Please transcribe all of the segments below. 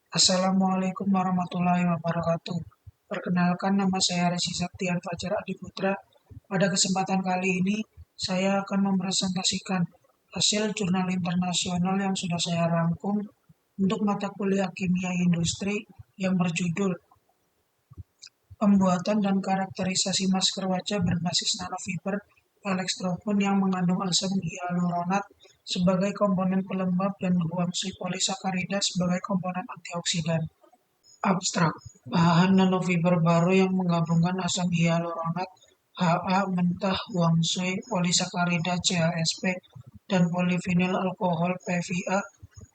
Assalamualaikum warahmatullahi wabarakatuh. Perkenalkan, nama saya Resi Saktian Fajar Adiputra. Pada kesempatan kali ini, saya akan mempresentasikan hasil jurnal internasional yang sudah saya rangkum untuk mata kuliah kimia industri yang berjudul Pembuatan dan karakterisasi masker wajah berbasis nanofiber Alextropon yang mengandung asam hyaluronat sebagai komponen pelembab dan Huangshi polisakarida sebagai komponen antioksidan. Abstrak: bahan nanofiber baru yang menggabungkan asam hyaluronat, Ha mentah, Huangshui polisakarida (CHSP), dan polivinil alkohol (PVA)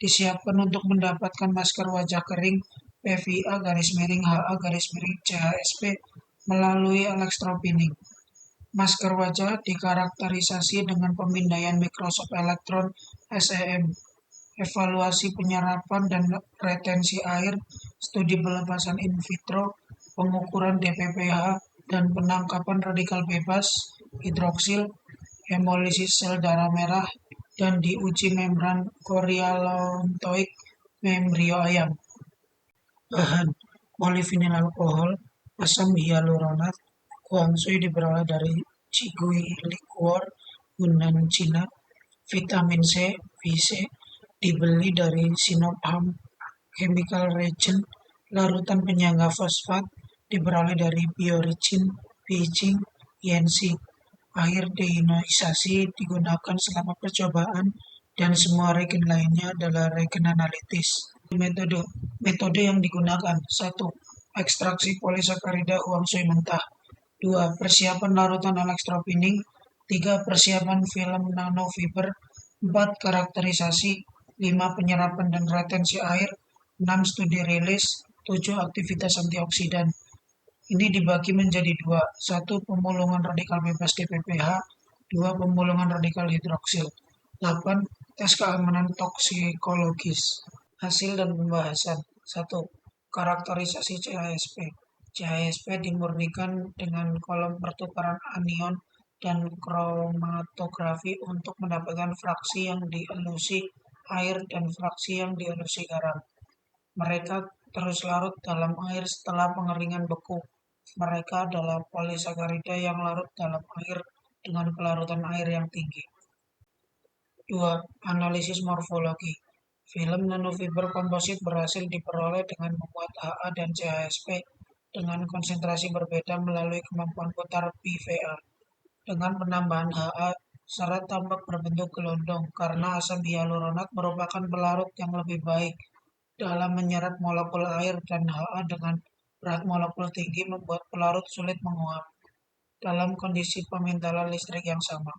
disiapkan untuk mendapatkan masker wajah kering PVA-HA-CHSP melalui electropinning. Masker wajah dikarakterisasi dengan pemindaian mikroskop elektron (SEM), evaluasi penyerapan dan retensi air, studi pelepasan in vitro, pengukuran DPPH, dan penangkapan radikal bebas, hidroksil, hemolisis sel darah merah, dan diuji membran chorialontoik membrio ayam. Bahan: polivinil alkohol, asam hyaluronat, Huangshui diperoleh dari Jigui Liquor, Yunnan, Cina. Vitamin C, VC, dibeli dari Sinopharm Chemical Reagent. Larutan penyangga fosfat diperoleh dari Biorigin, Beijing, Yanxi. Air deionisasi digunakan selama percobaan dan semua regen lainnya adalah regen analitis. Metode Metode yang digunakan: 1. Ekstraksi polisakarida Huangshui mentah. 2. Persiapan larutan electropinning. 3. Persiapan film nanofiber. 4. Karakterisasi. 5. Penyerapan dan retensi air. 6. Studi rilis. 7. Aktivitas antioksidan. Ini dibagi menjadi dua. 1. Pemulungan radikal bebas DPPH. 2. Pemulungan radikal hidroksil. 8. Tes keamanan toksikologis. Hasil dan pembahasan. 1. Karakterisasi CHSP. CHSP dimurnikan dengan kolom pertukaran anion dan kromatografi untuk mendapatkan fraksi yang dielusi air dan fraksi yang dielusi garam. Mereka terus larut dalam air setelah pengeringan beku. Mereka adalah polisakarida yang larut dalam air dengan kelarutan air yang tinggi. 2. Analisis morfologi. Film nanofiber komposit berhasil diperoleh dengan membuat Ha dan CHSP dengan konsentrasi berbeda melalui kemampuan putar PVA. Dengan penambahan Ha, serat tampak berbentuk gelondong karena asam hyaluronat merupakan pelarut yang lebih baik dalam menyerap molekul air, dan Ha dengan berat molekul tinggi membuat pelarut sulit menguap. Dalam kondisi pementalan listrik yang sama,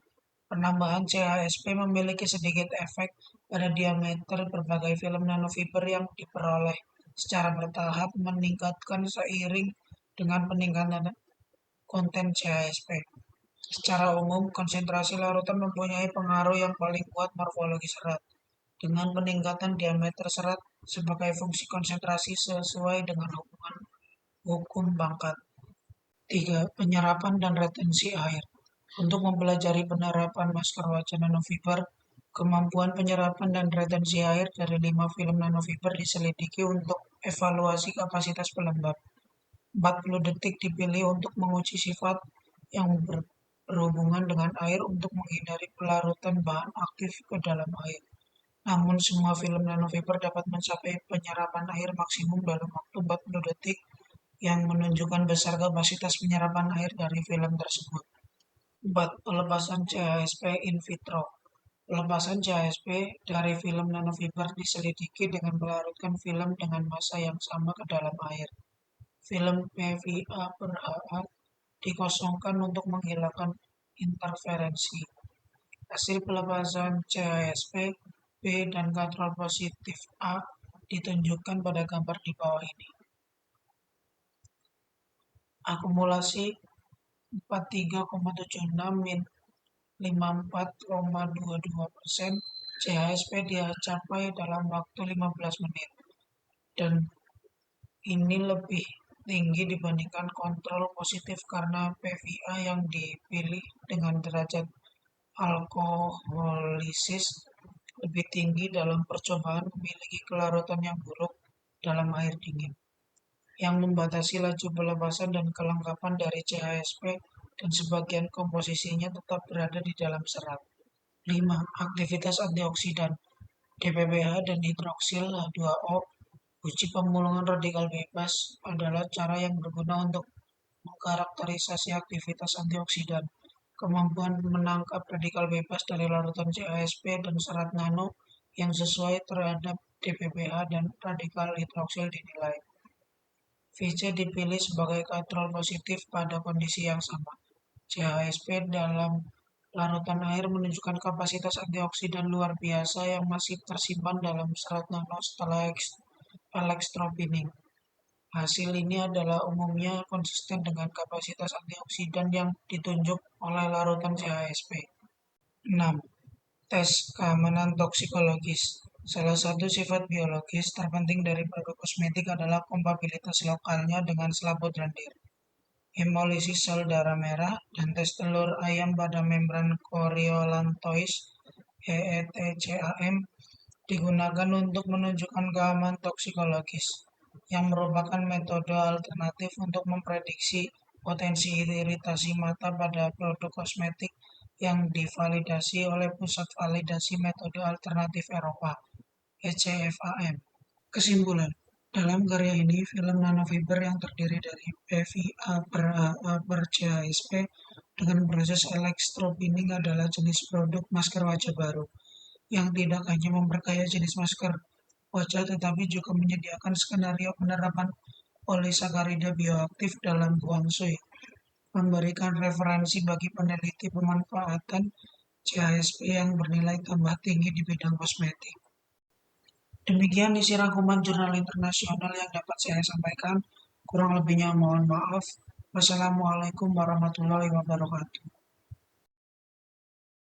penambahan CHSP memiliki sedikit efek pada diameter berbagai film nanofiber yang diperoleh secara bertahap meningkatkan seiring dengan peningkatan konten CHSP. Secara umum, konsentrasi larutan mempunyai pengaruh yang paling kuat morfologi serat, dengan peningkatan diameter serat sebagai fungsi konsentrasi sesuai dengan hubungan hukum pangkat. 3. Penyerapan dan retensi air. Untuk mempelajari penerapan masker wajah nanofiber, kemampuan penyerapan dan retensi air dari 5 film nanofiber diselidiki untuk evaluasi kapasitas pelembab. 40 detik dipilih untuk menguji sifat yang berhubungan dengan air untuk menghindari pelarutan bahan aktif ke dalam air. Namun semua film nanofiber dapat mencapai penyerapan air maksimum dalam waktu 40 detik yang menunjukkan besar kapasitas penyerapan air dari film tersebut. 4. Pelepasan CHSP in vitro. Pelepasan CHSP dari film nanofiber diselidiki dengan melarutkan film dengan massa yang sama ke dalam air. Film PVA per Ha dikosongkan untuk menghilangkan interferensi. Hasil pelepasan CHSP B dan katrol positif A ditunjukkan pada gambar di bawah ini. Akumulasi 43,76 min 54,22%, CHSP dicapai dalam waktu 15 menit, dan ini lebih tinggi dibandingkan kontrol positif karena PVA yang dipilih dengan derajat alkoholisis lebih tinggi dalam percobaan memiliki kelarutan yang buruk dalam air dingin, yang membatasi laju pelepasan dan kelengkapan dari CHSP dan sebagian komposisinya tetap berada di dalam serat. 5. Aktivitas antioksidan DPBH dan hidroksil H2O. Uji pemulungan radikal bebas adalah cara yang berguna untuk mengkarakterisasi aktivitas antioksidan, kemampuan menangkap radikal bebas dari larutan CHSP dan serat nano yang sesuai terhadap DPBH dan radikal hidroksil dinilai. VC dipilih sebagai kontrol positif pada kondisi yang sama. CHSP dalam larutan air menunjukkan kapasitas antioksidan luar biasa yang masih tersimpan dalam serat nano setelah elektropinning. Hasil ini adalah umumnya konsisten dengan kapasitas antioksidan yang ditunjuk oleh larutan CHSP. 6. Tes keamanan toksikologis. Salah satu sifat biologis terpenting dari produk kosmetik adalah kompatibilitas lokalnya dengan selaput lendir. Hemolisis sel darah merah dan tes telur ayam pada membran Coriolantois (EETCAM) digunakan untuk menunjukkan keamanan toksikologis, yang merupakan metode alternatif untuk memprediksi potensi iritasi mata pada produk kosmetik yang divalidasi oleh Pusat Validasi Metode Alternatif Eropa (ECFAM). Kesimpulan, dalam karya ini, film nanofiber yang terdiri dari PVA per AA per CHSP dengan proses elektropinning adalah jenis produk masker wajah baru, yang tidak hanya memperkaya jenis masker wajah tetapi juga menyediakan skenario penerapan polisakarida bioaktif dalam buang sui, memberikan referensi bagi peneliti pemanfaatan CHSP yang bernilai tambah tinggi di bidang kosmetik. Demikian isi rangkuman jurnal internasional yang dapat saya sampaikan. Kurang lebihnya mohon maaf. Wassalamualaikum warahmatullahi wabarakatuh.